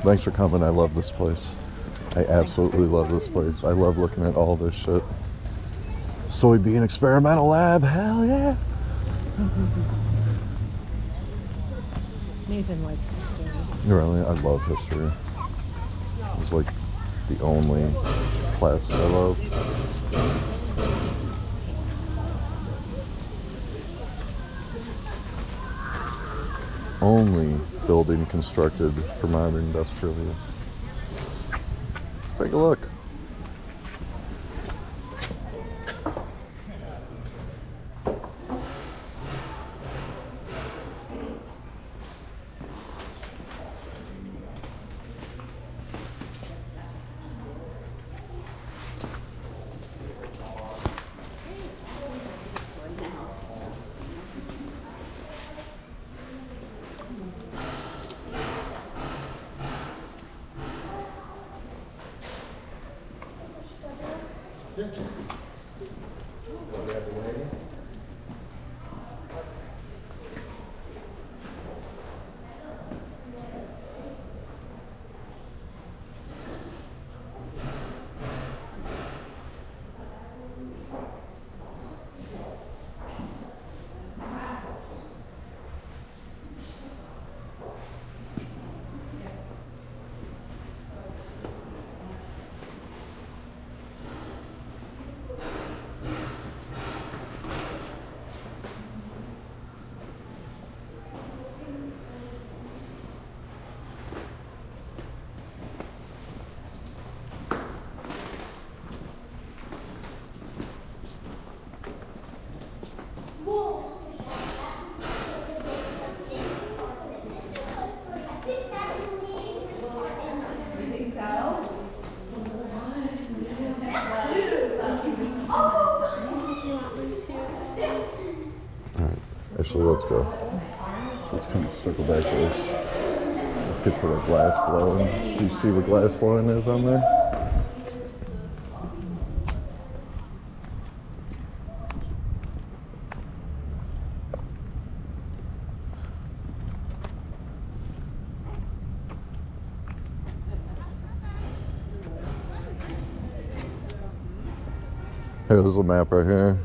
Thanks for coming. I love this place. I absolutely love this place. I love looking at all this shit. Soybean experimental lab. Hell yeah. Nathan likes history. Really, I love history. It's like the only class I love. Only building constructed for modern industrial use. Let's take a look. Actually, let's go. Let's kind of circle back to this. Let's get to the glass blowing. Do you see what glass blowing is on there? Here's a map right here.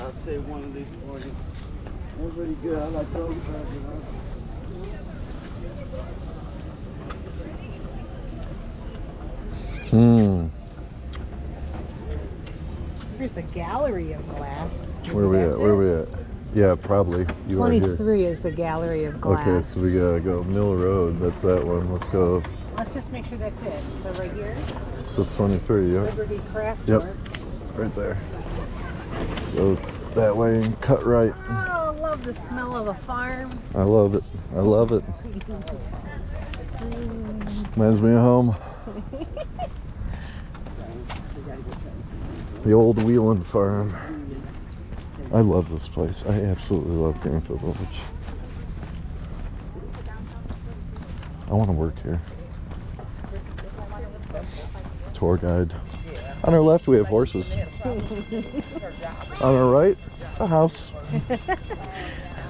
I'll say one of these for you. They're pretty good. I like those. Here's the gallery of glass. Where are we at? Where are we at? Yeah, probably. You are here. 23 is the gallery of glass. Okay, so we gotta go Mill Road. That's that one. Let's go. Let's just make sure that's it. So right here. This is 23, yep. Liberty Craft Yep. Works. Right there. Go that way and cut right. Oh, I love the smell of the farm. I love it. I love it. Reminds me of home. The old Wheeling farm. I love this place. I absolutely love Greenfield Village. I want to work here. Tour guide. On our left, we have horses. On our right, a house.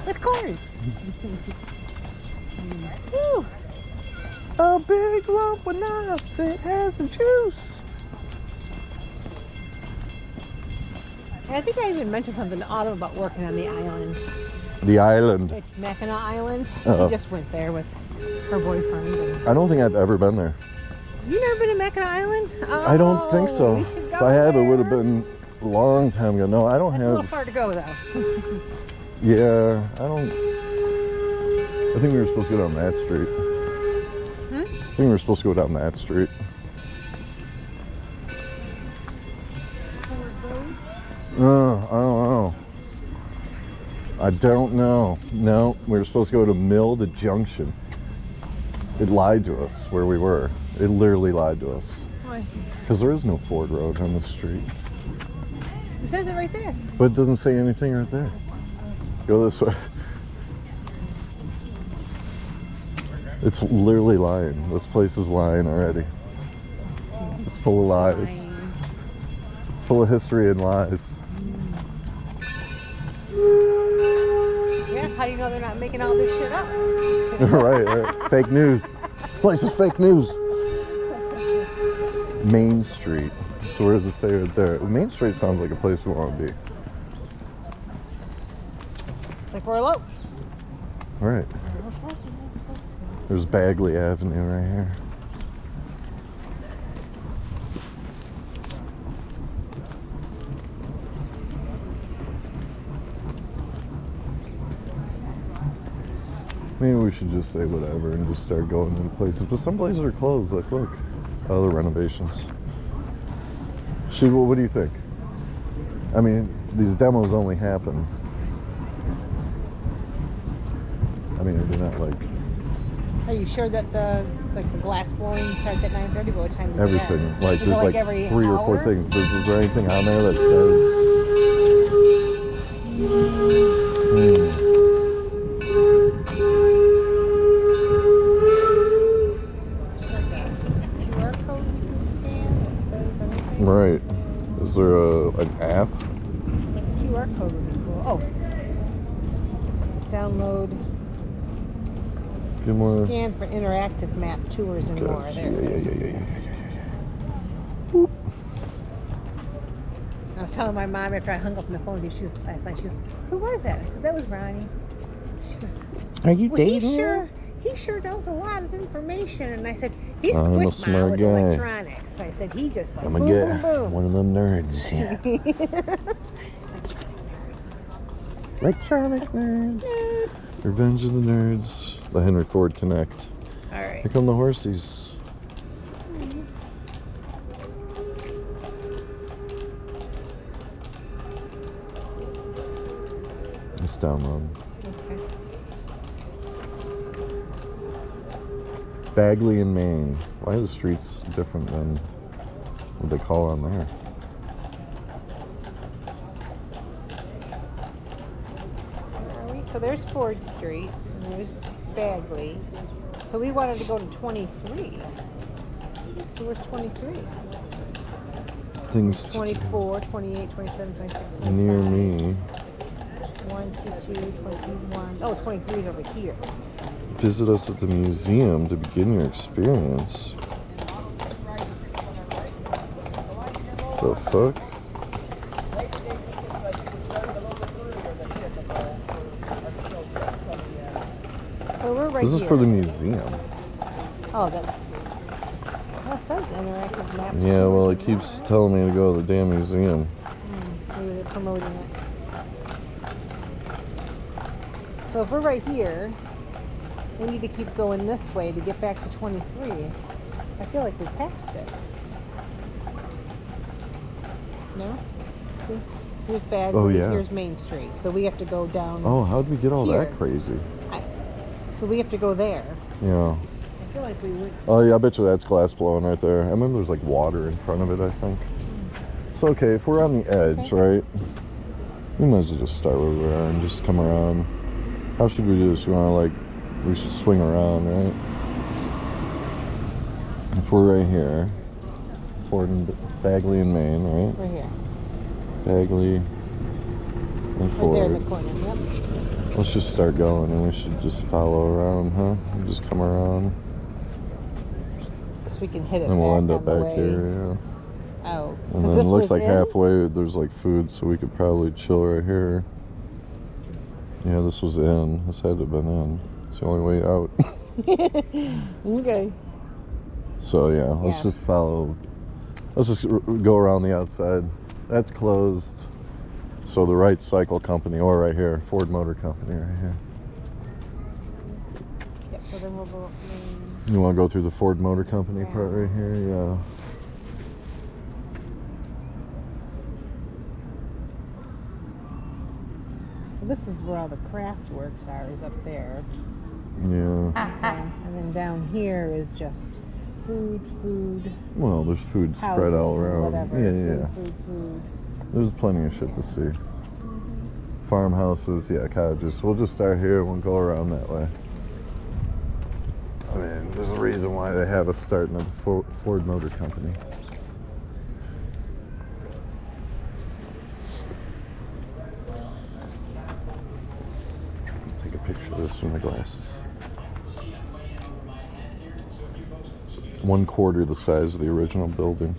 With corn. Woo. A big lump of nuts. It has some juice. I think I even mentioned something to Autumn about working on the island. The island. It's Mackinac Island. Uh-oh. She just went there with her boyfriend. And... I don't think I've ever been there. You never been to Mackinac Island? Oh, I don't think so. we should go If I have, there. it would have been a long time ago. No, I don't That's have. a little far to go, though. Yeah, I don't. I think we were supposed to go down that street. I think we were supposed to go down that street. I don't know. I don't know. No, we were supposed to go to Mill to Junction. It lied to us where we were. It literally lied to us. Why? Because there is no Ford Road on this street. It says it right there. But it doesn't say anything right there. Go this way. It's literally lying. This place is lying already. Let's full of lies. Fine. It's full of history and lies. Yeah, how do you know they're not making all this shit up? Right. Fake news. This place is fake news. Main Street. So where does it say right there? Main Street sounds like a place we want to be. It's like we're alone. Right. There's Bagley Avenue right here. Maybe we should just say whatever and just start going into places. But some places are closed. Like, look, other renovations. What do you think? I mean, these demos only happen. I mean, they're not like Are you sure that the glass blowing starts at 9:30? But what time does it everything. end? Like, Is there's it like every 3 or 4 hour? things. Is there anything on there that says? Like a QR code you can scan that says anything? Right. Is there an app? Like a QR code would be cool. Oh. Download. Get more. Scan for interactive map tours and more. There it is. Boop. I was telling my mom after I hung up on the phone last night, she was, who was that? I said, that was Ronnie. She goes, Are you well, he sure knows a lot of information. And I said, he's I'm a quick, smart Mom, with guy. electronics. I said, he just like, I'm boom, gonna boom, get boom. one of them nerds. Yeah. Electronic nerds. Revenge of the Nerds. The Henry Ford Connect. All right. Here come the horsies. Let's download. Okay. Bagley in Maine. Why are the streets different than what they call on there? Where are we? So there's Ford Street, and there's Bagley. So we wanted to go to 23. So where's 23? Things 24, 28, 27, 26, 25. near me. 1, 2, 21. Oh, 23 is over here. Visit us at the museum to begin your experience. The fuck? So we're right This is here. for the museum. Oh, that's. Oh, it says interactive maps. Yeah, well, it keeps telling me to go to the damn museum. Maybe they're promoting it. So if we're right here, we need to keep going this way to get back to 23. I feel like we passed it. No? See? Here's Bagley, Oh, yeah. here's Main Street. So we have to go down. Oh, how'd we get all Here. that crazy? So we have to go there. Yeah. I feel like we would. Oh, yeah, I bet you that's glass blowing right there. I remember there's like water in front of it, I think. So, okay, if we're on the edge, right? We might as well just start where we are and just come around. How should we do this? We should swing around, right? If we're right here, Ford and Bagley in Maine, right? We're here. Bagley and Right Ford. there in the corner. Yep. Let's just start going and we should just follow around, huh? We'll just come around. So we can hit it. And we'll end on up the back way. here, yeah. Oh. And 'cause then it this looks was like in? halfway there's like food, so we could probably chill right here. Yeah, this was in. This had to have been in. It's the only way out. Okay. So yeah, let's Yeah. just follow. Let's just go around the outside. That's closed. So the Wright Cycle Company, or right here, Ford Motor Company right here. Yep, so then we'll go. You want to go through the Ford Motor Company part right here? Yeah. This is where all the craft works are, is up there. Yeah. And then down here is just food, Well, there's food spread houses, all and around. whatever. Yeah. Food. There's plenty of shit to see. Farmhouses, yeah, cottages. We'll just start here and we'll go around that way. I mean, there's a reason why they have us starting at the Ford Motor Company. this for my glasses. 1/4 the size of the original building.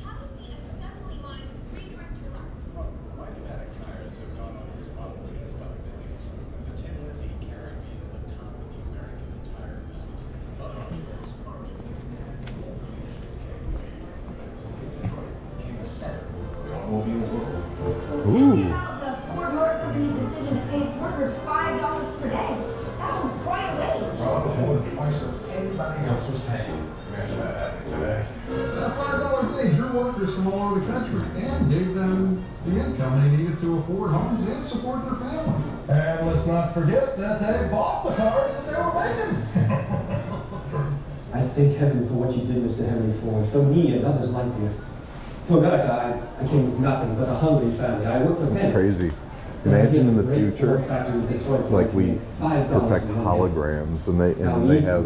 Ooh. The Ford Motor Company's decision to pay its workers $5 per day. That was quite a wage. Well, it was more than twice what anybody else was paying. Imagine that happening today. That $5 paid your workers from all over the country and gave them the income they needed to afford homes and support their families. And let's not forget that they bought the cars that they were making. I thank heaven for what you did, Mr. Henry Ford, for me and others like you. To America, I came with nothing but a hungry family. I worked for That's pennies. crazy. Imagine in the future, like we perfect $5 holograms, and they have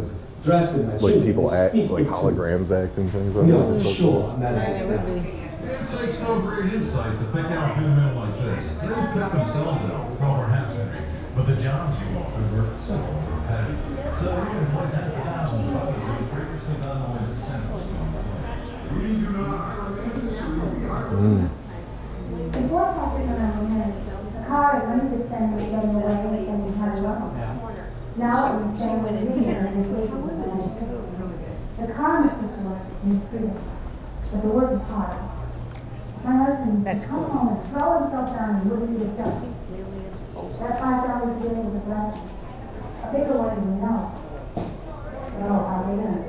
like people act like holograms act and things like No, that. for So sure. cool. Madam It would be. It takes no great insight to pick out good men like this. They pick themselves out, well, perhaps, but the jobs you offered were simple and repetitive. So you can employ tens of thousands of others who would previously not only the incentives to employ. We do not hire romantics, or we hire Before passing around the head, the car and went to spend getting away and spending time alone. Now it would spend with readers and invitations of the magic. The car must be work and is freedom, but the work is hard. My husband used That's to come cool. home and throw himself down and wouldn't eat a cent. That $5 a day was a blessing. A bigger one than we know. But oh, how they learned.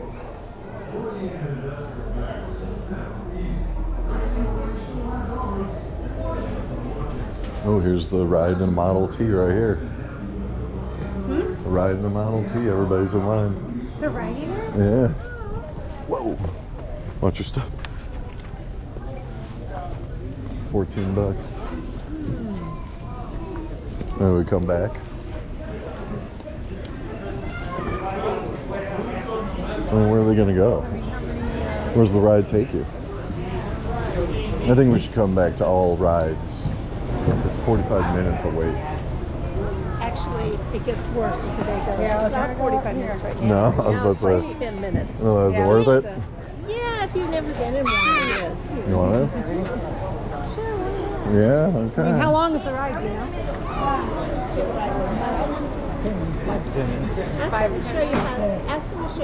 Oh, here's the ride in a Model T right here. The ride in a Model T. Everybody's in line. They're riding it? Yeah. Whoa. Watch your step. $14. And we come back. Where are they gonna go? Where's the ride take you? I think we should come back to all rides. It's 45 minutes away. Actually, it gets worse as the day goes. Yeah, It's not 45 minutes right now. No, I was Now about it's to like 10 minutes. Oh, is it worth it? Yeah, if you've never been in one, it is. You want it? Yeah, okay. How long is the ride, you know? Ask them to show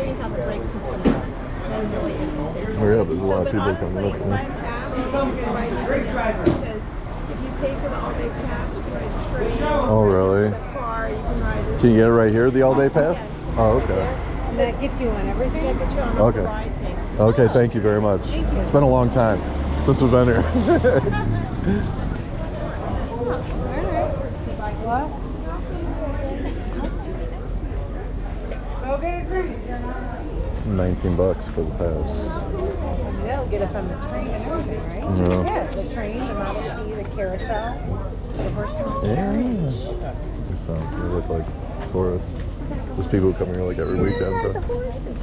you how the brake system works. That is really interesting. Oh, yeah, there's a lot of But people honestly, coming up. if I pass, you can ride anything else because if you pay for the all-day pass, you can ride the train. Oh, really? The car, you can ride it. Can you get it right here, the all-day pass? Yeah. Oh, okay. And that gets you on everything? That gets you on all the Okay. ride things. Okay, thank you very much. Thank you. It's been a long time since we've been here. What? Go get a drink. It's $19 for the pass. That'll get us on the train and everything, right? Yeah. Yeah, the train, the Model T, the carousel, the horse train. Yeah. They look like tourists. There's people who come here like every weekend. The But... horses.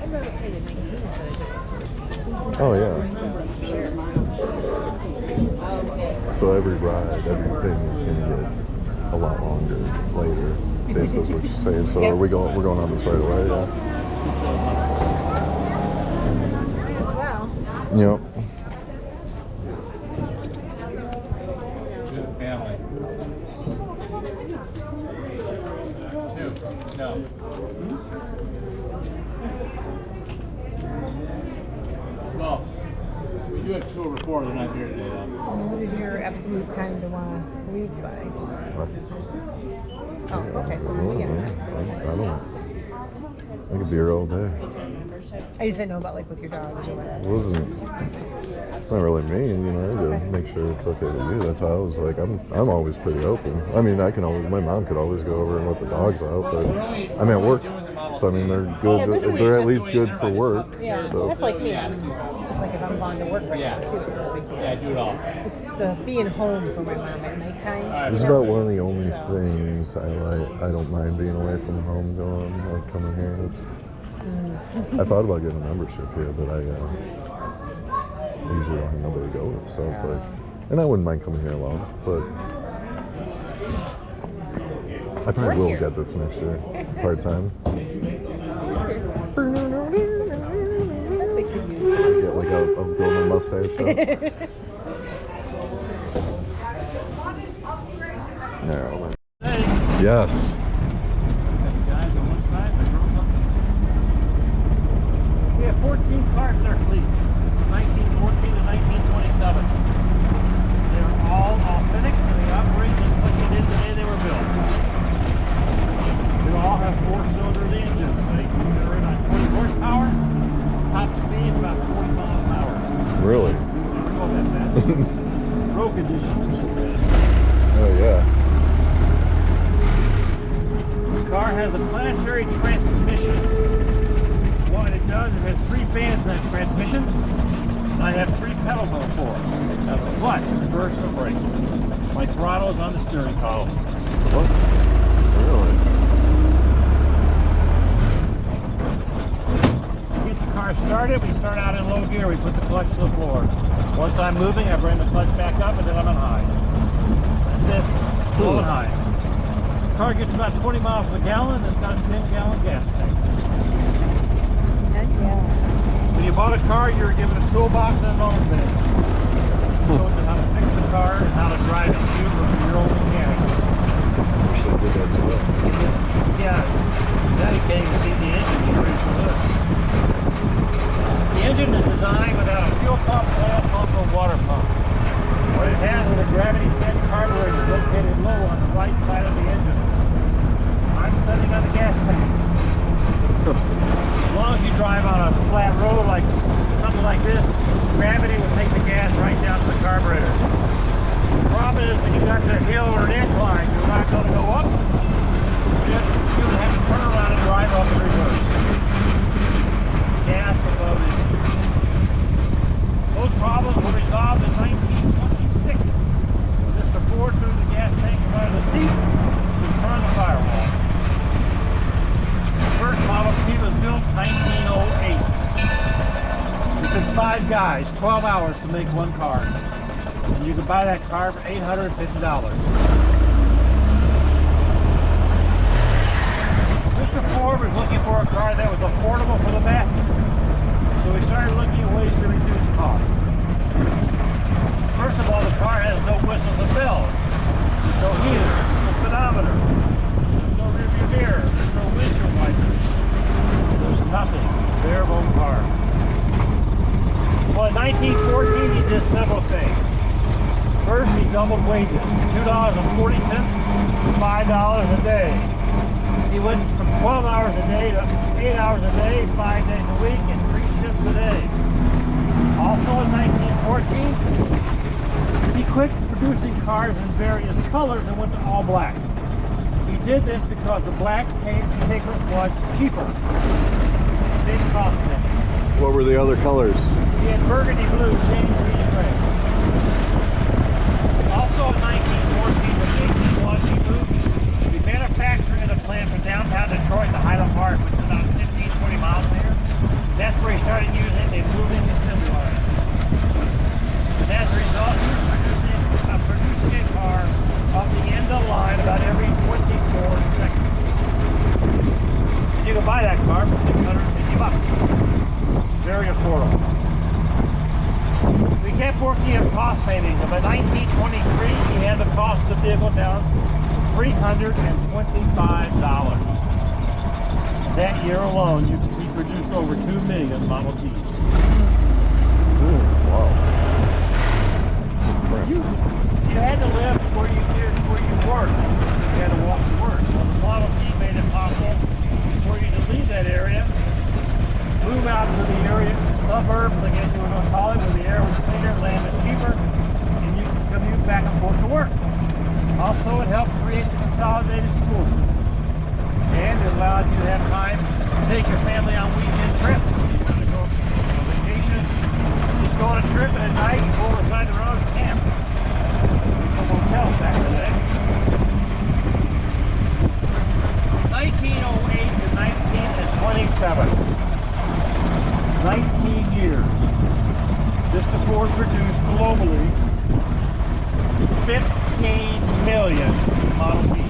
I'd rather pay the 19 instead of just Oh, yeah. So every ride, everything is going to get a lot longer later. Basically is what you're saying. So are we going? We're going on this right away, yeah? As well. Yep. Good family. Two. No. Well, you have 2 over 4. They're not here today, though. What is your absolute time to want to leave by? Oh, okay, so we get time. I don't know. I could be here all day. I just didn't know about like with your dogs or It whatever. wasn't. It's not really me, you know, to make sure it's okay to you. That's how I was like. I'm always pretty open. I mean, I can always. My mom could always go over and let the dogs out, but I'm at work, so I mean they're good. Yeah, this is They're at just- least good for work. Yeah, So. that's like me. Just like if I'm gone to work right now too, it's no big deal. Yeah, do it all. It's the being home for my mom at nighttime. This is about one of the only things I like. I don't mind being away from home, going like coming here. I thought about getting a membership here, but I usually don't have nobody to go with. So it's like, and I wouldn't mind coming here alone, but I probably We're will here. get this next year, part time. They could use it. Get like a Goldman mustache. Show. No. Hey, Yes. guys on one side, I drove up. We have 14 cars in our fleet, from 1914 to 1927. They're all authentic and they operate just like they did the day they were built. They all have 4-cylinder engines. They generate on 20 horsepower, top speed about 40 miles an hour. Really? Never go that fast. Road conditions. Oh yeah. The car has a planetary transmission. What it does is it has 3 fans in that transmission. And I have 3 pedals on the floor. Now the clutch, reverse, and brake. My throttle is on the steering column. What? Really? To get the car started, we start out in low gear. We put the clutch to the floor. Once I'm moving, I bring the clutch back up and then I'm on high. That's it. Low and high. The car gets about 20 miles per gallon and it's got a 10-gallon gas tank. When you bought a car, you were given a toolbox and a knowledge base. It shows you how to fix the car and how to drive it. You were your own mechanic. Wish they did that stuff. Yeah, now you can't even see the engine. You're ready for this. The engine is designed without a fuel pump, oil pump, or water pump. What it has is a gravity-fed carburetor located low on the right side of the engine. I'm sitting on the gas tank. As long as you drive on a flat road like something like this, gravity will take the gas right down to the carburetor. The problem is when you got to a hill or an incline, you're not going to go up. You would have to turn around and drive up in reverse. Gas above it. Those problems were resolved in 1926. Just to pour through the gas tank in front of the seat to turn the firewall. The first Model T was built in 1908. It took 5 guys, 12 hours to make one car. And you could buy that car for $850. Mr. Ford was looking for a car that was affordable for the masses. So we started looking at ways to reduce cost. First of all, the car has no whistles and bells. There's no heater, no speedometer, there's no rearview mirror, there's no windshield wipers. There's nothing. Bare bone car. Well, in 1914, he did several things. First, he doubled wages, $2.40 to $5 a day. He went from 12 hours a day to 8 hours a day, 5 days a week, and 3 shifts a day. Also in 1914, he quit producing cars in various colors and went to all black. He did this because the black pigment was cheaper. Big cost him. What were the other colors? He had burgundy blue, shade green, and gray. Also in 1914, when 1801, he moved the manufacturing of the plant from downtown Detroit to Highland Park, which is about 15-20 miles here. That's where he started using a moving assembly line. And as a result, he was producing a car off the end of the line about every 24 seconds. You can buy that car for $650. Very affordable. We kept working at cost savings, and by 1923, he had the cost of the vehicle down to $325. That year alone, he produced over 2 million Model Ts. Wow. You had to live where you worked. You had to walk to work. Well, the Model T made it possible for you to leave that area, move out to the area, suburbs, like into North Hollywood, where the air was cleaner, land was cheaper, and you could commute back and forth to work. Also, it helped create the consolidated school system. And it allowed you to have time to take your family on weekend trips. You want to go on vacation, just go on a trip, and at night you go beside the road and camp. No hotels back in the day. 1908 to 1927. 19 years. Mr. Ford produced globally 15 million Model Ts.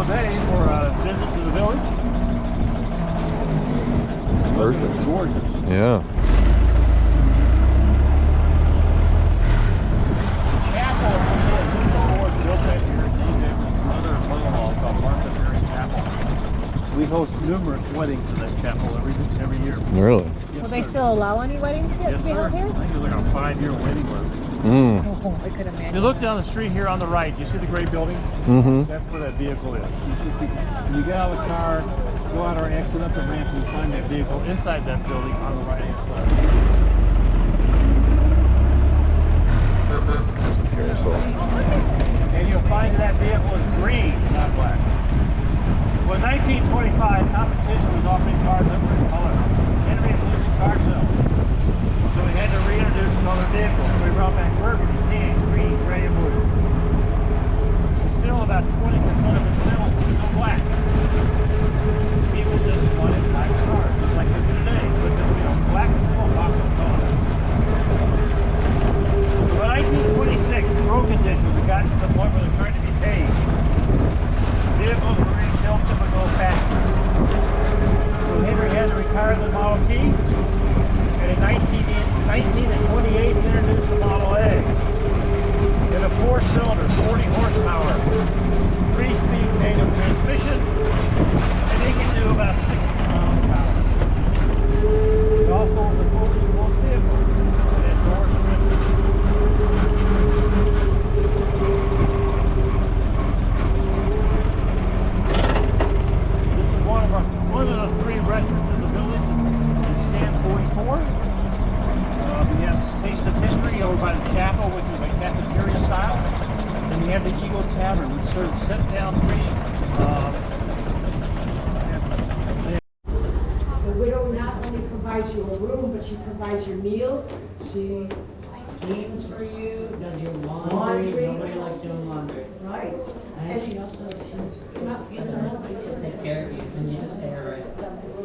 Bay for a visit to the village. Perfect. It's gorgeous. Yeah. Chapel, built that here, named after his mother-in-law called Martha Mary Chapel. We host numerous weddings in that chapel every year. Really? Yes, Will they sir. still allow any weddings yet Yes, to be sir. held I here? think it's like a 5-year waiting list. Mm. Oh, I could imagine. If you look down the street here on the right, you see the gray building? Mm-hmm. That's where that vehicle is. When you get out of the car, go out our exit up the ramp, and you find that vehicle inside that building on the right-hand side. And you'll find that vehicle is green, not black. Well, in 1925, competition was offering cars that were in color. Henry was losing car sales. So we had to reintroduce another vehicle. So we brought back burgundy, tan, green, gray, and blue. Still about 20% of the sales were still black. People just wanted black cars, just like they do today. But black is still a popular color. So by 1926, road conditions had gotten to the point where they're trying to be paved. Vehicles were being built to go faster. So Henry had to retire the Model T. And in 1928, he introduced the Model A. In a 4-cylinder, 40 horsepower, 3-speed manual transmission, and he can do about 60 miles an hour. It also is a fully built vehicle. It has doors and windows. This is one of the 3 restaurants in the village. It's Stand 44. We have Taste of History over by the chapel, which is a cafeteria style. And we have the Eagle Tavern, which serves sit-down free. The widow not only provides you a room, but she provides your meals. She cleans for you, does your laundry. Nobody likes doing laundry. Right. And she also, she's not feeling enough, she'll take care of you, and you just pay her right.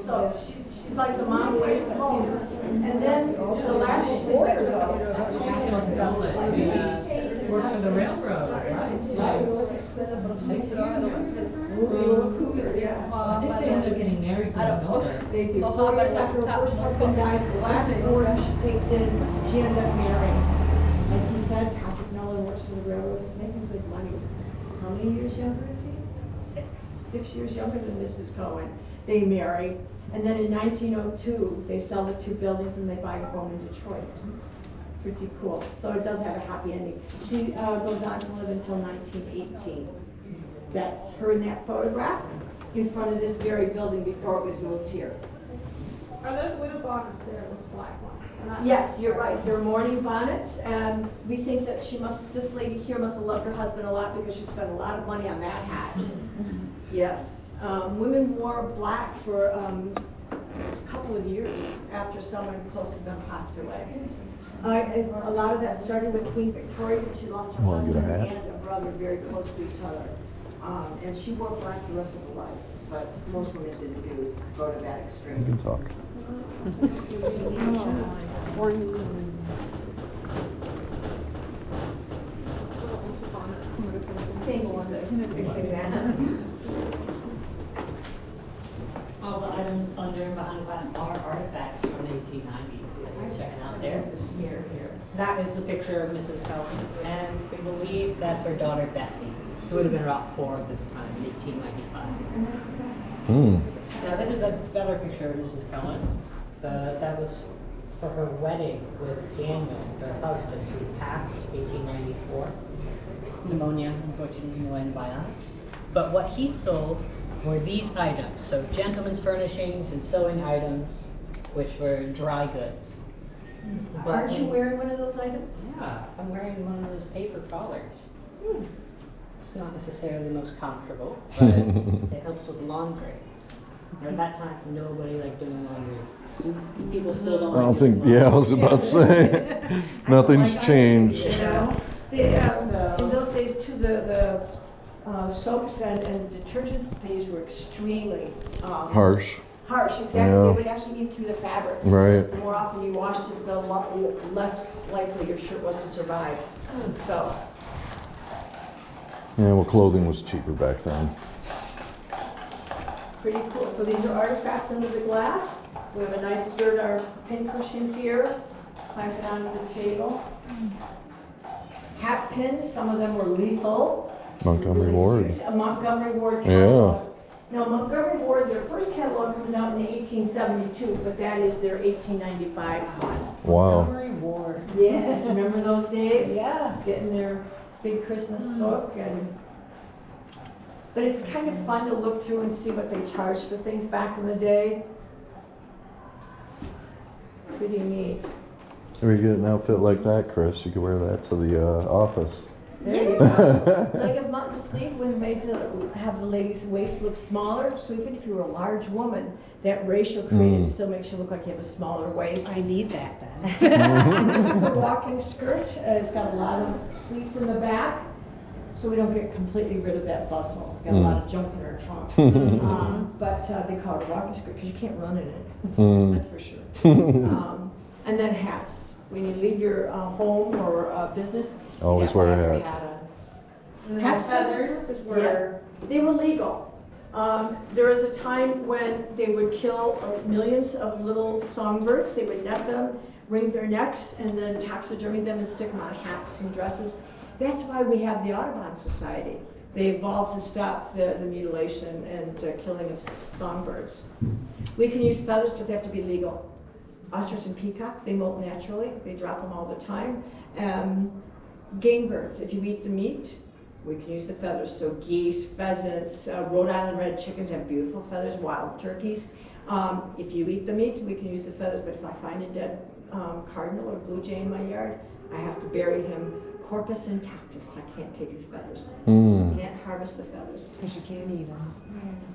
So she's like the mom away from home. And then the last quarter though. Works for the railroad, right? I think they end up getting married to the builder. They do. After her first husband dies, the last quarter she takes in, she ends up marrying. Like he said, Patrick Nolan works for the railroad, he's making good money. How many years younger is he? 6 years younger than Mrs. Cohen. They marry, and then in 1902, they sell the 2 buildings and they buy a home in Detroit. Pretty cool. So it does have a happy ending. She goes on to live until 1918. That's her in that photograph in front of this very building before it was moved here. Are those widow bonnets there, those black ones? Yes, you're right. They're mourning bonnets, and we think that this lady here must have loved her husband a lot because she spent a lot of money on that hat. Yes. Women wore black for a couple of years after someone close to them passed away. A lot of that started with Queen Victoria when she lost her husband and a brother very close to each other. And she wore black the rest of her life, but most women didn't go to that extreme. You can talk. All the items under and behind glass are artifacts from the 1890s. You're checking out there. The smear here. That is a picture of Mrs. Cohen, and we believe that's her daughter Bessie, who would have been about 4 at this time in 1895. Now this is a better picture of Mrs. Cohen. That was for her wedding with Daniel, her husband, who passed 1894. Pneumonia, unfortunately, no antibiotics. But what he sold were these items, so gentlemen's furnishings and sewing items, which were dry goods. Aren't you wearing one of those items? Yeah, I'm wearing one of those paper collars. It's not necessarily the most comfortable, but it helps with laundry. At that time, nobody liked doing laundry. People still don't I don't like doing think, yeah, I was about to say, nothing's changed. You know, in those days too, the soaps and detergents they used were extremely Harsh. Harsh, exactly. Yeah. They would actually eat through the fabrics. Right. The more often you washed it, the less likely your shirt was to survive. So. Yeah, well, clothing was cheaper back then. Pretty cool. So these are artifacts under the glass. We have a nice our pin cushion here, clamp it onto the table. Hat pins, some of them were lethal. Montgomery Ward. A Montgomery Ward Yeah. catalog. Now Montgomery Ward, their first catalog comes out in 1872, but that is their 1895 one. Wow. Montgomery Ward. Yeah, do you remember those days? Yeah. Getting their big Christmas book but it's kind of fun to look through and see what they charged for things back in the day. Pretty neat. If you get an outfit like that, Chris, you could wear that to the office. There you go. Leg of mutton sleeve was made to have the lady's waist look smaller, so even if you were a large woman, that ratio created still makes you look like you have a smaller waist. I need that then. And this is a walking skirt. It's got a lot of pleats in the back, so we don't get completely rid of that bustle. Got a lot of junk in our trunk. But they call it a walking skirt because you can't run in it. That's for sure. And then hats. When you leave your home or business, Always you have wear to a have hat. your hat on. Feathers were. They were legal. There was a time when they would kill millions of little songbirds. They would net them, wring their necks, and then taxidermy them and stick them on hats and dresses. That's why we have the Audubon Society. They evolved to stop the mutilation and killing of songbirds. We can use feathers, but they have to be legal. Ostrich and peacock, they molt naturally. They drop them all the time. Game birds, if you eat the meat, we can use the feathers. So geese, pheasants, Rhode Island red chickens have beautiful feathers, wild turkeys. If you eat the meat, we can use the feathers, but if I find a dead cardinal or blue jay in my yard, I have to bury him corpus intactus. I can't take his feathers. You can't harvest the feathers. Because you can't eat them.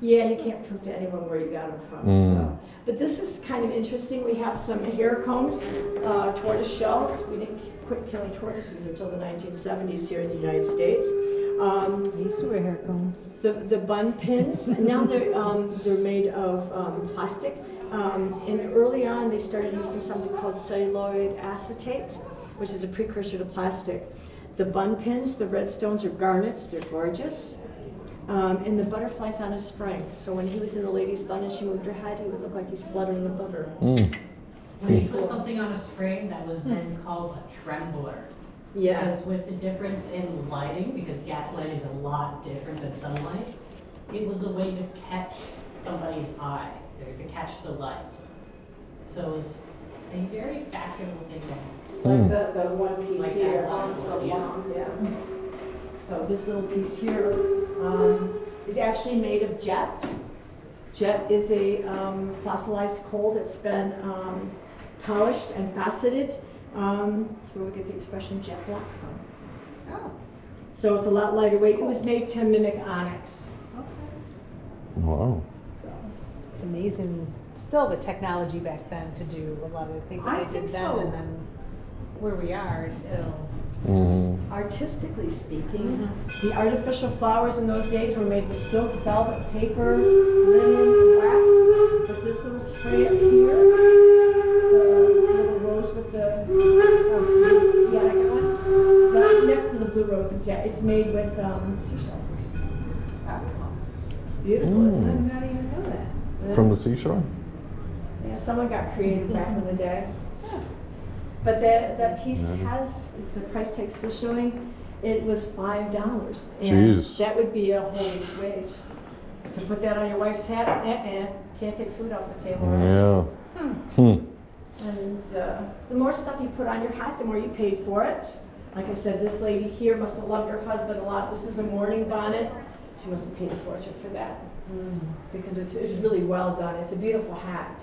Yeah, you can't prove to anyone where you got them from. So. But this is kind of interesting. We have some hair combs, tortoise shells. We didn't quit killing tortoises until the 1970s here in the United States. I used to wear hair combs. The bun pins, and now they're made of plastic. And early on, they started using something called celluloid acetate, which is a precursor to plastic. The bun pins, the red stones are garnets. They're gorgeous. And the butterflies on a string. So when he was in the lady's bun and she moved her head, he would look like he's fluttering above her. When you put something on a string, that was then called a trembler. Yeah. Because with the difference in lighting, because gaslighting is a lot different than sunlight, it was a way to catch somebody's eye, or to catch the light. So it was a very fashionable thing to have. Like the one piece Like here. that one, Yeah. So this little piece here is actually made of jet. Jet is a fossilized coal that's been polished and faceted. That's where we get the expression jet black from. Oh. So it's a lot lighter weight. It was made to mimic onyx. Okay. Wow. So. It's amazing. Still the technology back then to do a lot of the things I that they think did then, so. and then where we are is still. Artistically speaking, the artificial flowers in those days were made with silk, velvet, paper, linen, wax. But this little spray up here, the little rose with the yeah, that one. But next to the blue roses, yeah, it's made with seashells. Beautiful, isn't I it? did not even know that. From the seashore? Yeah, someone got creative back in the day. But that piece has, is the price tag still showing? It was $5. And Jeez. that would be a whole week's wage. To put that on your wife's hat, can't take food off the table. Yeah. And the more stuff you put on your hat, the more you paid for it. Like I said, this lady here must have loved her husband a lot. This is a mourning bonnet. She must have paid a fortune for that. Because it's really well done. It's a beautiful hat.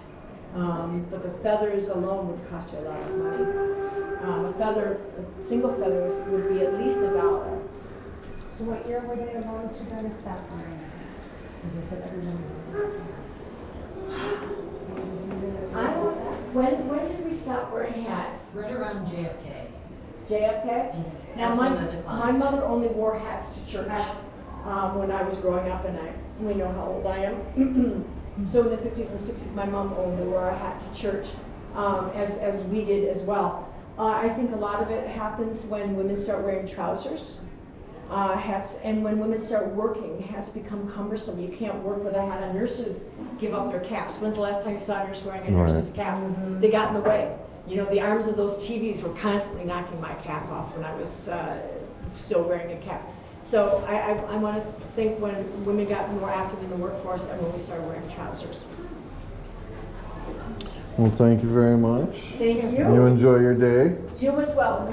But the feathers alone would cost you a lot of money. A single feather would be at least $1. So what year were they allowed to then stop wearing hats? Because they said everyone. When did we stop wearing hats? Right around JFK. JFK? Now That's when the decline. my mother only wore hats to church when I was growing up, and we know how old I am. So in the 50s and 60s, my mom only wore a hat to church, as we did as well. I think a lot of it happens when women start wearing trousers. And when women start working, hats become cumbersome. You can't work with a hat on. Nurses give up their caps. When's the last time you saw a nurse wearing a nurse's cap? They got in the way. You know, the arms of those TVs were constantly knocking my cap off when I was still wearing a cap. So I want to think when women got more active in the workforce and when we started wearing trousers. Well, thank you very much. Thank you. You enjoy your day. You as well.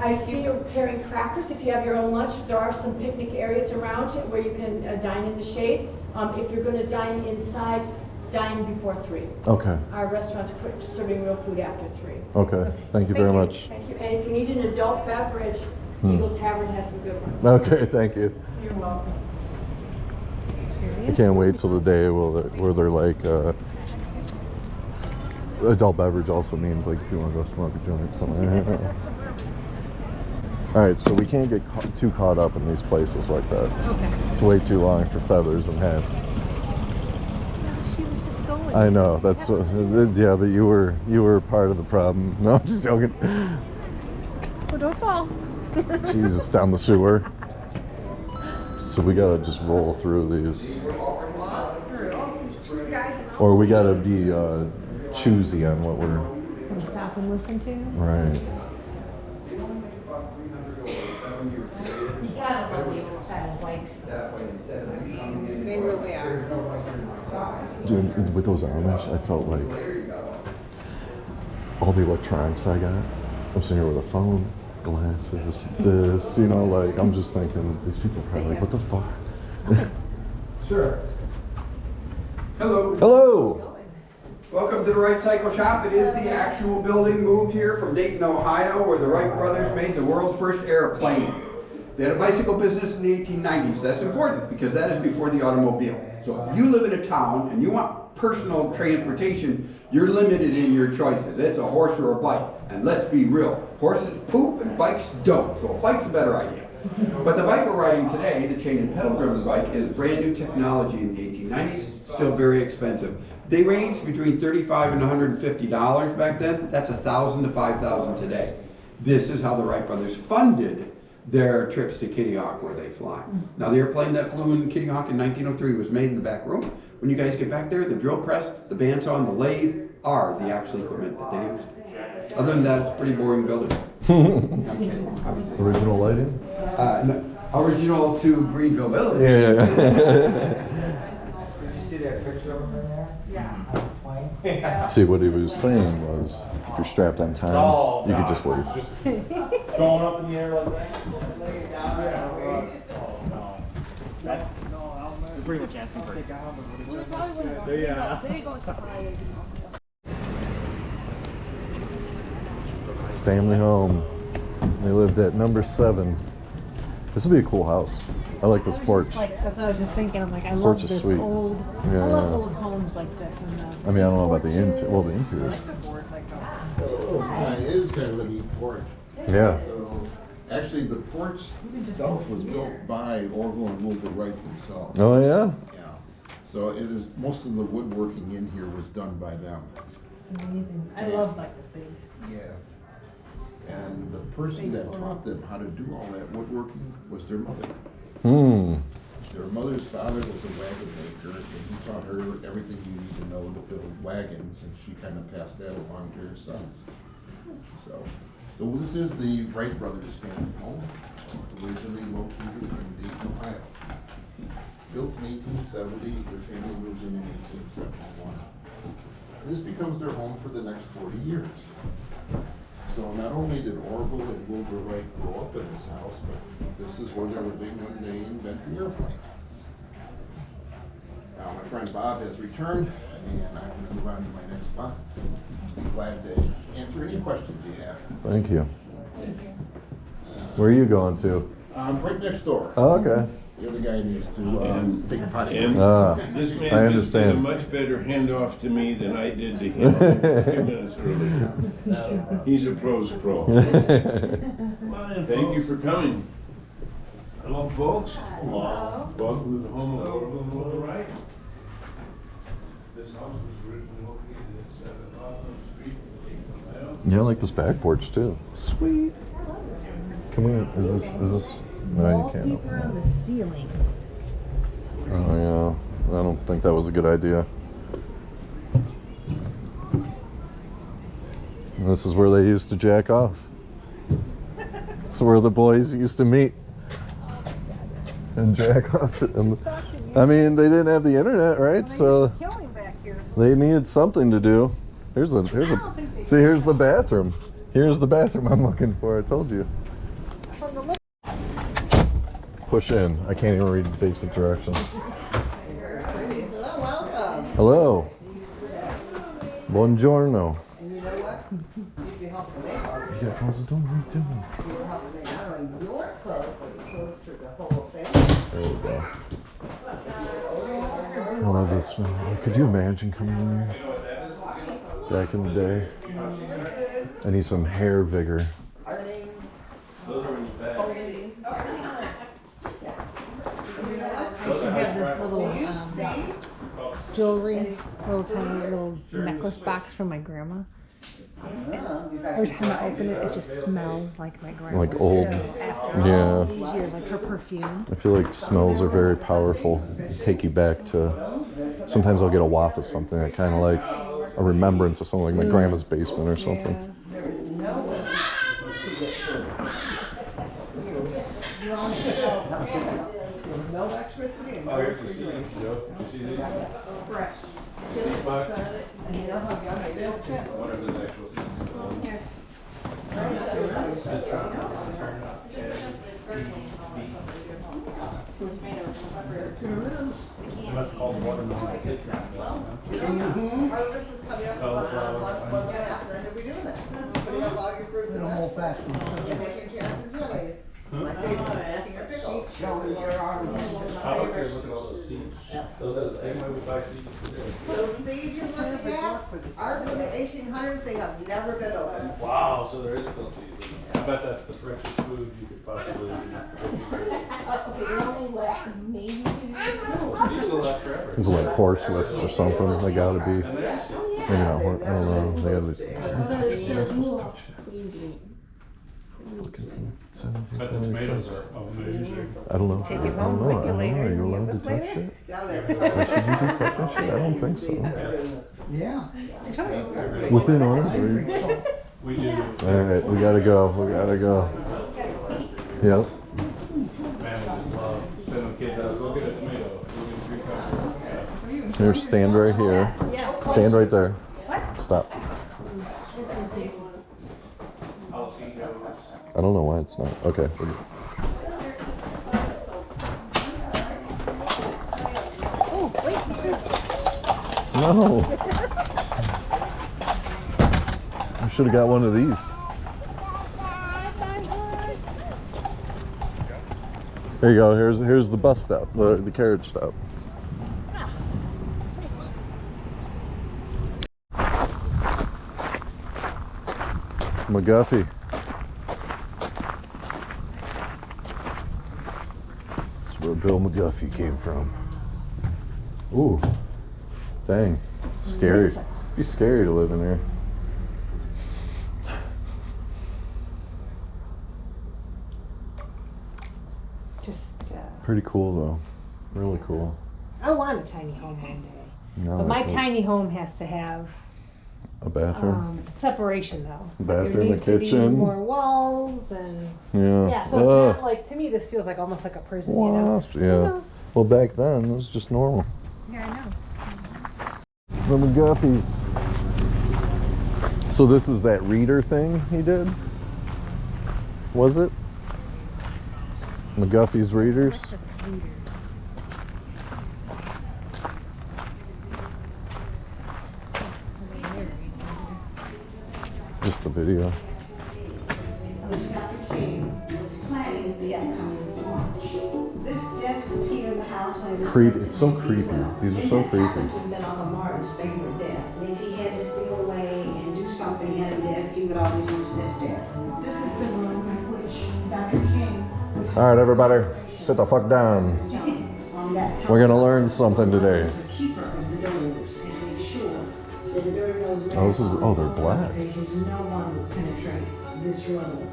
I see you're carrying crackers. If you have your own lunch, there are some picnic areas around where you can dine in the shade. If you're going to dine inside, dine before 3. Okay. Our restaurant's serving real food after 3. Okay. Thank you very much. Thank you. And if you need an adult beverage, Eagle Tavern has some good ones. Okay. Thank you. You're welcome. I can't wait till the day where they're like, adult beverage also means like if you want to go smoke a joint or something. Alright, so we can't get too caught up in these places like that. Okay. It's way too long for feathers and hats. She was just going. I know, that's yeah, but you were part of the problem. No, I'm just joking. Oh, don't fall. Jesus, down the sewer. So we gotta just roll through these. Or we gotta be choosy on what we're... Stop and listen to. Right. You gotta love the old style bikes. They really are. Dude, with those Amish, I felt like all the electronics I got. I'm sitting here with a phone, glasses, this, you know, like, I'm just thinking, these people are probably like, what the fuck? Sure. Hello. Hello! Welcome to the Wright Cycle Shop. It is the actual building moved here from Dayton, Ohio, where the Wright brothers made the world's first airplane. They had a bicycle business in the 1890s. That's important because that is before the automobile. So if you live in a town and you want personal transportation, you're limited in your choices. It's a horse or a bike. And let's be real, horses poop and bikes don't. So a bike's a better idea. But the bike we're riding today, the chain and pedal driven bike, is brand new technology in the 1890s, still very expensive. They ranged between $35 and $150 back then. That's $1,000 to $5,000 today. This is how the Wright brothers funded their trips to Kitty Hawk where they fly. Now the airplane that flew in Kitty Hawk in 1903 was made in the back room. When you guys get back there, the drill press, the bandsaw, and the lathe are the actual equipment that they use. Other than that, it's a pretty boring building. I'm kidding, obviously. Original lighting? No, original to Greenfield Village. Did you see that picture of him in there? Yeah. See, what he was saying was, if you're strapped on time, you could just leave. Just going up in the air like that? That's pretty much asking for it. Family home. They lived at number 7. This would be a cool house. I like this porch. That's what I was just thinking. I'm like, I Porch love is this sweet. old. Yeah, I love yeah. old homes like this. And I mean, I don't know about the interior. Well, the interior. It is kind of a neat porch. Yeah. So, actually, the porch itself was built by Orville and Wilbur Wright themselves. Oh, yeah? Yeah. So it is, most of the woodworking in here was done by them. it's amazing. I love like the big. Yeah. And the person that taught them how to do all that woodworking was their mother. Their mother's father was a wagon maker, and he taught her everything you need to know to build wagons, and she kind of passed that along to her sons. So this is the Wright brothers family home, originally located in Dayton, Ohio. Built in 1870, their family moved in 1871. This becomes their home for the next 40 years. So not only did Orville and Wilbur Wright grow up in this house, but this is where they're living when they invent the airplane. Now my friend Bob has returned, and I'm going to move on to my next spot. I'll be glad to answer any questions you have. Thank you. Where are you going to? Right next door. Oh, okay. The other guy needs to take a potty. This man I just did a understand. much better handoff to me than I did to him a few minutes earlier. He's a pro's pro. Thank you for coming. Hello, folks. Hello. Welcome to the home of Orville and Wilbur Wright. This house was originally located at 7 Laughlin Street in Dayton, Ohio. Yeah, I like this back porch too. Sweet. Come here. Is this No, you can't open Wallpaper on that. the ceiling. Oh yeah, I don't think that was a good idea. And this is where they used to jack off. This is where the boys used to meet and jack off. And, I mean, they didn't have the internet, right? So they needed something to do. Here's a. See, here's the bathroom. Here's the bathroom I'm looking for. I told you. Push in. I can't even read basic directions. Hello, welcome. Hello. Buongiorno. And you know what? You'd be helping me. Yeah, how's it doing? What are you doing? You're helping me not only your clothes, but the clothes for the whole family. There we go. I love this smell. Could you imagine coming in here back in the day? I need some hair vigor. I should have this little jewelry, little tiny little necklace box from my grandma. Every time I open it, it just smells like my grandma. Like old, After all these years, like her perfume. I feel like smells are very powerful. Take you back to. Sometimes I'll get a waft of something that kind of like a remembrance of something like my grandma's basement or something. No electricity and no refrigeration. Fresh. And you know how young it is? That's called watermelon. Oh, this is coming up months, month and a half, and then we'll be doing that. Putting up all your fruits and vegetables. And making jams and jellies. My favorite, making your pickles. Showing your arm. How about here, look at all those seeds? Those are the same way we buy seeds today. Those seeds you're looking at are from the 1800s, they have never been opened. Wow, so there is still seeds. I bet that's the freshest food you could possibly eat. Seeds will last forever. These are like horse lips or something. They gotta be. Maybe not horse. I don't know. They gotta be. But the tomatoes are amazing. I don't know. I don't know. Are you allowed to touch shit? Should you be touching shit? I don't think so. Yeah. Within arms? We do. Alright, we gotta go. We gotta go. Yep. Man, we just love sending the kids out. Go get a tomato. Go get 3 cups. Here, stand right here. Stand right there. Stop. I don't know why it's not. Okay. Oh, wait, No. I should have got one of these. There you go. Here's the bus stop, the carriage stop. McGuffey. That's where Bill McGuffey came from. Ooh, dang, scary. Be scary to live in here. Pretty cool though, really cool. I want a tiny home one day, No, but my it was- tiny home has to have A bathroom. separation though. Bathroom, there a needs to be kitchen. more walls and Yeah. so it's not like, to me this feels like almost like a prison, you know? Wasp, yeah. Well, back then it was just normal. Yeah, I know. The McGuffies. So this is that reader thing he did? Was it? McGuffey's Readers? Just a video. Dr. King was planning the upcoming launch. This desk was here in the house when it was Creepy. It's so creepy. These are so This happened creepy. to have been Uncle Martin's favorite desk. And if he had to steal away and do something at a desk, he would always use this desk. This is the room in which Dr. King would have Alright, everybody, sit the fuck down. on that top We're gonna learn something today. the keeper of the doors and make sure that during those Oh, this is, oh, they're black. conversations, no one would penetrate this room.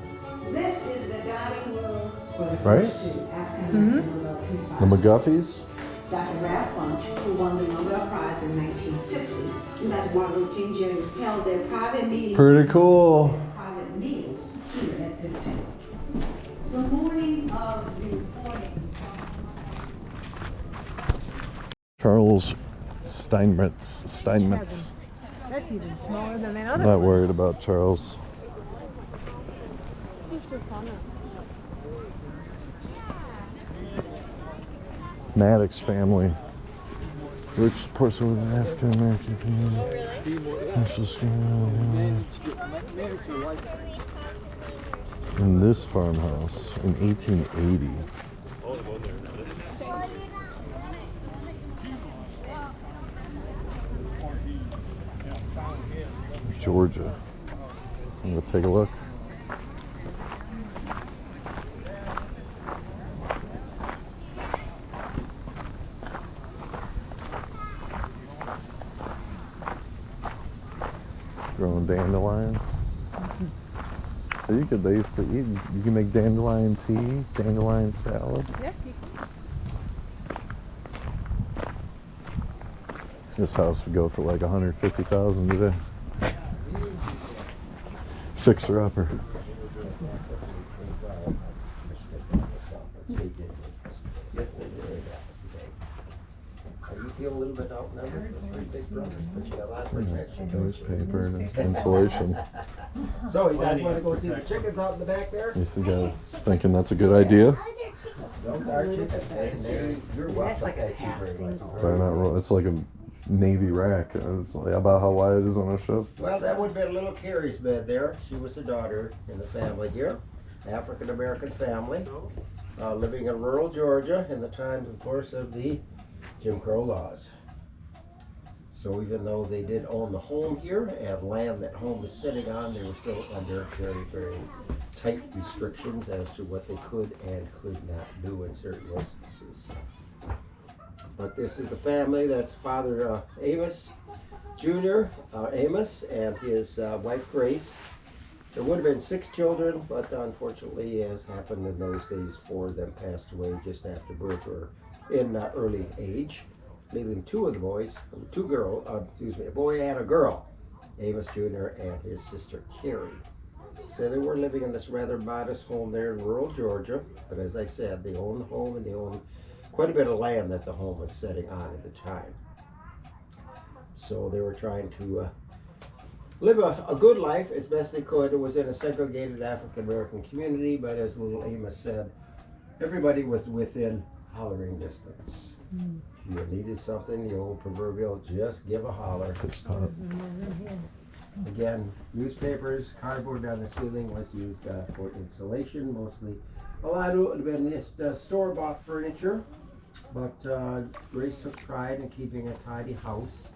This is the dining room for the Right? first two African-American Peace The Fighters. McGuffies? Dr. Ralph Bunche, who won the Nobel Prize in 1950, and Dr. Martin Luther King Jr. held their private meetings. Pretty cool. Their private meals here at this table. The morning of the reporting. Charles Steinmetz. That's even smaller than that I'm other not one. worried about Charles. Maddox family. Richest person with an African American family. In this farmhouse in 1880. Georgia. I'm gonna take a look. Growing dandelions. So they used to eat, you can make dandelion tea, dandelion salad. Yes, you can. This house would go for like $150,000 today. Fixer upper. You feel a little bit outnumbered with three big brothers, but you got a lot of protection. Newspaper and insulation. So you guys want to go see the chickens out in the back there? You think I'm thinking that's a good idea? Those are chickens. You're welcome. Thank you very much. Better not roll. It's like a Navy rack. It's like about how wide it is on a ship. Well, that would have been little Carrie's bed there. She was a daughter in the family here, African American family, living in rural Georgia in the times, of course, of the Jim Crow laws. So even though they did own the home here and land that home was sitting on, they were still under very, very tight restrictions as to what they could and could not do in certain instances. But this is the family. That's Father Amos Jr., Amos, and his wife Grace. There would have been 6 children, but unfortunately, as happened in those days, 4 of them passed away just after birth or in early age, leaving 2 of the boys, a boy and a girl, Amos Jr. and his sister Carrie. So they were living in this rather modest home there in rural Georgia, but as I said, they owned the home and they owned quite a bit of land that the home was sitting on at the time. So they were trying to live a good life as best they could. It was in a segregated African American community, but as little Amos said, everybody was within hollering distance. You needed something, the old proverbial, just give a holler. Again, newspapers, cardboard on the ceiling was used for insulation mostly. A lot of it would have been just store-bought furniture, but Grace took pride in keeping a tidy house.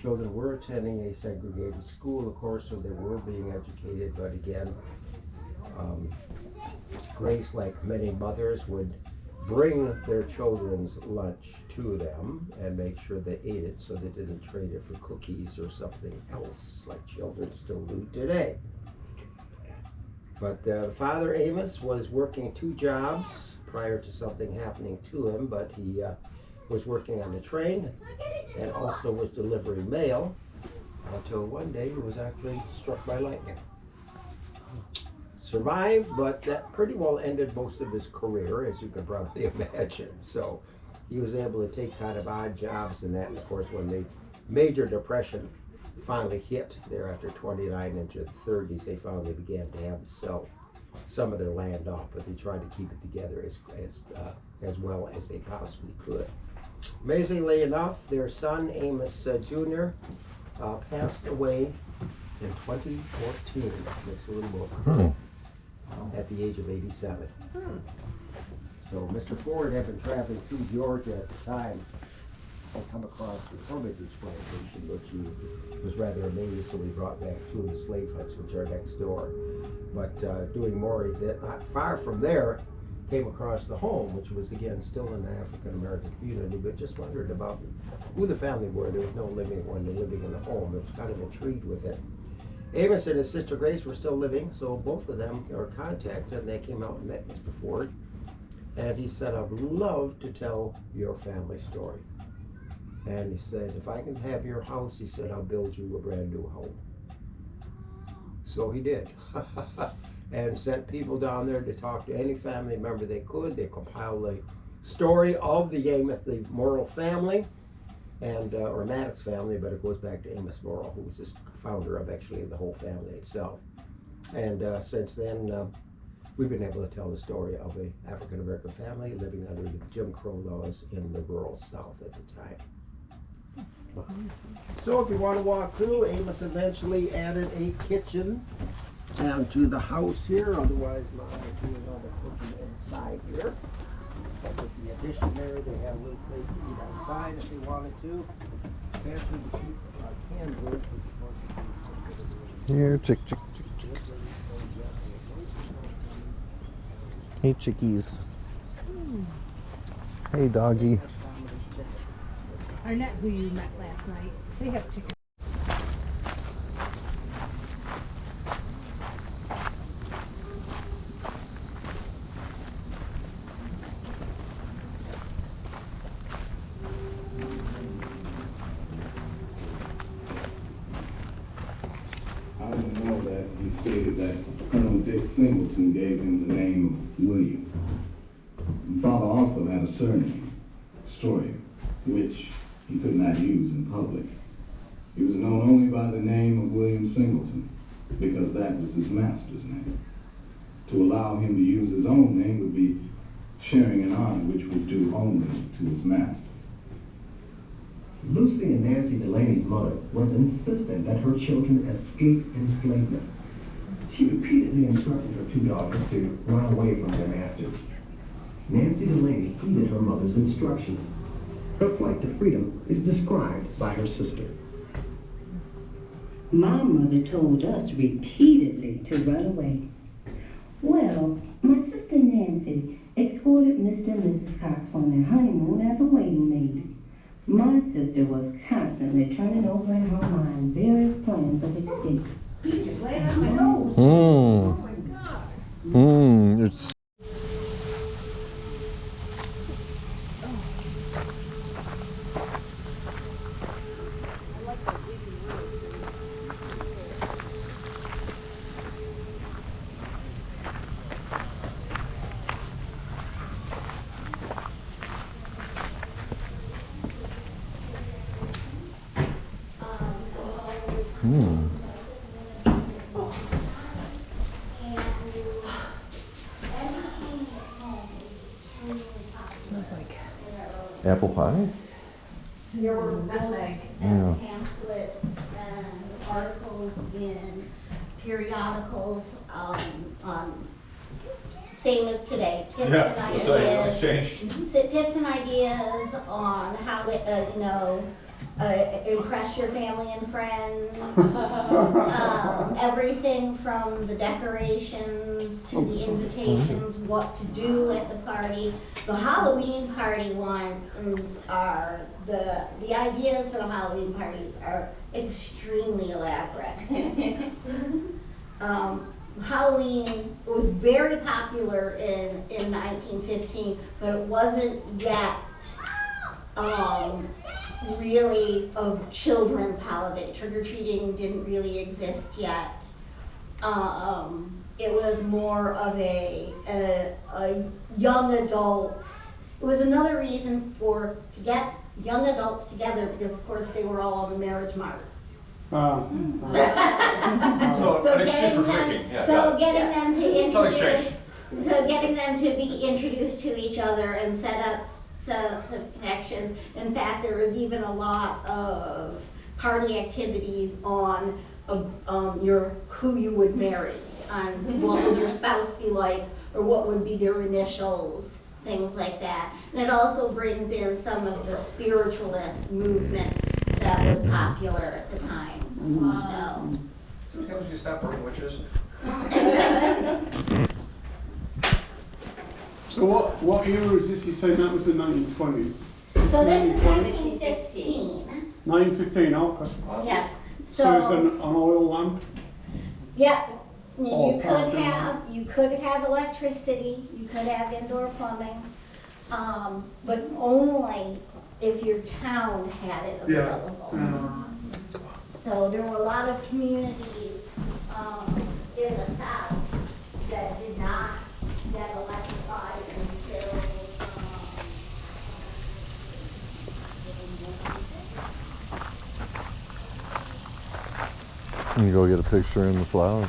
Children were attending a segregated school, of course, so they were being educated, but again, Grace, like many mothers, would bring their children's lunch to them and make sure they ate it so they didn't trade it for cookies or something else like children still do today. But Father Amos was working 2 jobs prior to something happening to him, but he was working on the train and also was delivering mail until one day he was actually struck by lightning. Survived, but that pretty well ended most of his career, as you can probably imagine. So he was able to take kind of odd jobs and that, and of course when the major depression finally hit there after 29 into the 30s, they finally began to have to sell some of their land off, but they tried to keep it together as well as they possibly could. Amazingly enough, their son Amos Jr. Passed away in 2014. Makes a little more at the age of 87. So Mr. Ford had been traveling through Georgia at the time and come across the Hermitage plantation, which he was rather amazed, so he brought back 2 of the slave huts, which are next door. But doing more, he did not far from there, came across the home, which was again still in the African American community, but just wondered about who the family were. There was no living in the home. It was kind of intrigued with it. Amos and his sister Grace were still living, so both of them are contacted, and they came out and met Mr. Ford. And he said, I'd love to tell your family story. And he said, if I can have your house, he said, I'll build you a brand new home. So he did. And sent people down there to talk to any family member they could. They compiled a story of the Amos, the Morrill family, and or Maddox family, but it goes back to Amos Morrill, who was just founder of actually the whole family itself. And since then, we've been able to tell the story of an African American family living under the Jim Crow laws in the rural South at the time. So if you want to walk through, Amos eventually added a kitchen down to the house here, otherwise Mom would do another kitchen inside here. But with the addition there, they have a little place to eat outside if they wanted to. Pantry to keep canned goods, which of course Here, chick. Hey, chickies. Hey, doggy. Arnett, who you met last night, they have chicken. I didn't know that he stated that Colonel Dick Singleton gave him the name William. My father also had a surname, Sawyer, which he could not use in public. He was known only by the name of William Singleton, because that was his master's name. To allow him to use his own name would be sharing an honor which was due only to his master. Lucy and Nancy Delaney's mother was insistent that her children escape enslavement. She repeatedly instructed her two daughters to run away from their masters. Nancy Delaney heeded her mother's instructions. Her flight to freedom is described by her sister. My mother told us repeatedly to run away. Well, my sister Nancy escorted Mr. and Mrs. Cox on their honeymoon as a waiting maid. My sister was constantly turning over in her mind various plans of escape. You just laid on my nose. Oh my God. It's Smells like apple pie? There were like Yeah. pamphlets and articles in periodicals on same as today, tips and ideas. Tips and ideas on how to impress your family and friends. Everything from the decorations to the invitations, what to do at the party. The Halloween party ones are, the ideas for the Halloween parties are extremely elaborate. Halloween was very popular in 1915, but it wasn't yet really a children's holiday. Trick-or-treating didn't really exist yet. It was more of a young adults. It was another reason to get young adults together, because of course they were all on the marriage mark. So an excuse for drinking. Getting them to be introduced to each other and set up some connections. In fact, there was even a lot of party activities on who you would marry, on what would your spouse be like, or what would be their initials, things like that. And it also brings in some of the spiritualist movement that was popular at the time. So how did you stop burning witches? So what year was this? You say that was the 1920s? So this is 1915. 1915, okay. Yeah. So it's an oil lamp? Yeah, Oh, you could have electricity, you could have indoor plumbing, but only if your town had it Yeah. available. So there were a lot of communities, in the south that did not get electrified until, You go get a picture in the flowers.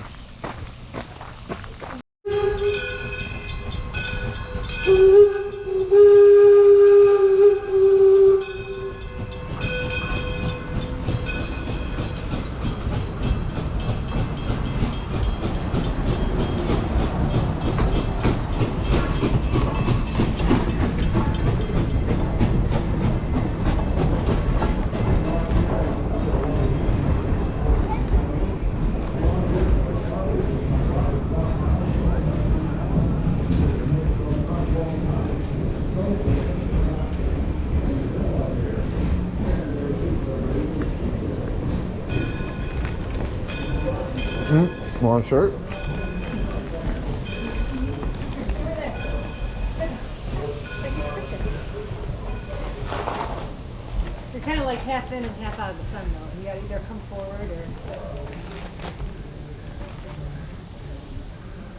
Want a shirt? You're kind of like half in and half out of the sun, though. You gotta either come forward or.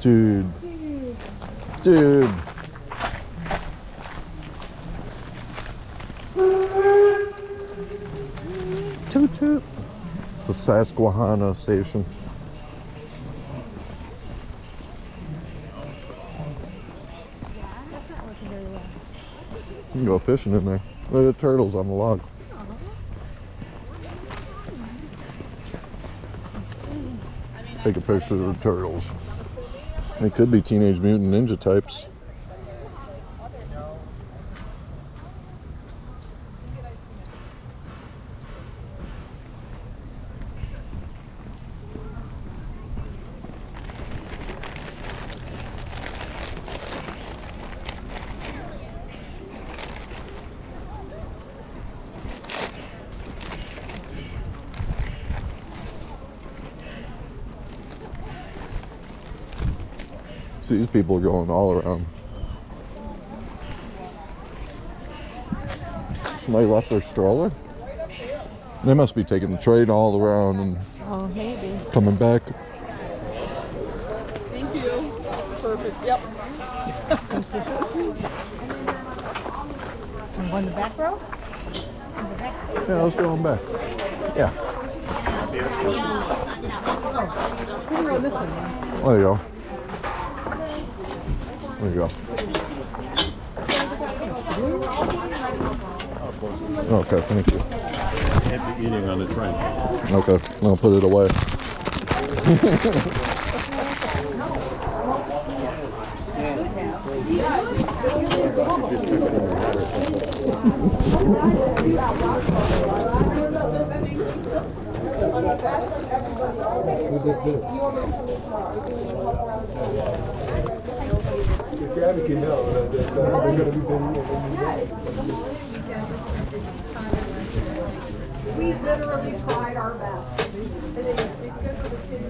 Dude. Dude. Toot toot. It's the Susquehanna station. You can go fishing in there. Look at the turtles on the log. Take a picture of the turtles. They could be Teenage Mutant Ninja types. See, these people are going all around. Somebody left their stroller? They must be taking the train all around and maybe. coming back. Thank you. Perfect, yep. I'm going the back row? On the back seat? Yeah, let's go on back. Yeah. Oh, we can row this one then. There you go. There you go. Okay, thank you. Can't be eating on the train. Okay, I'll put it away. We literally tried our best. It's good for the kids.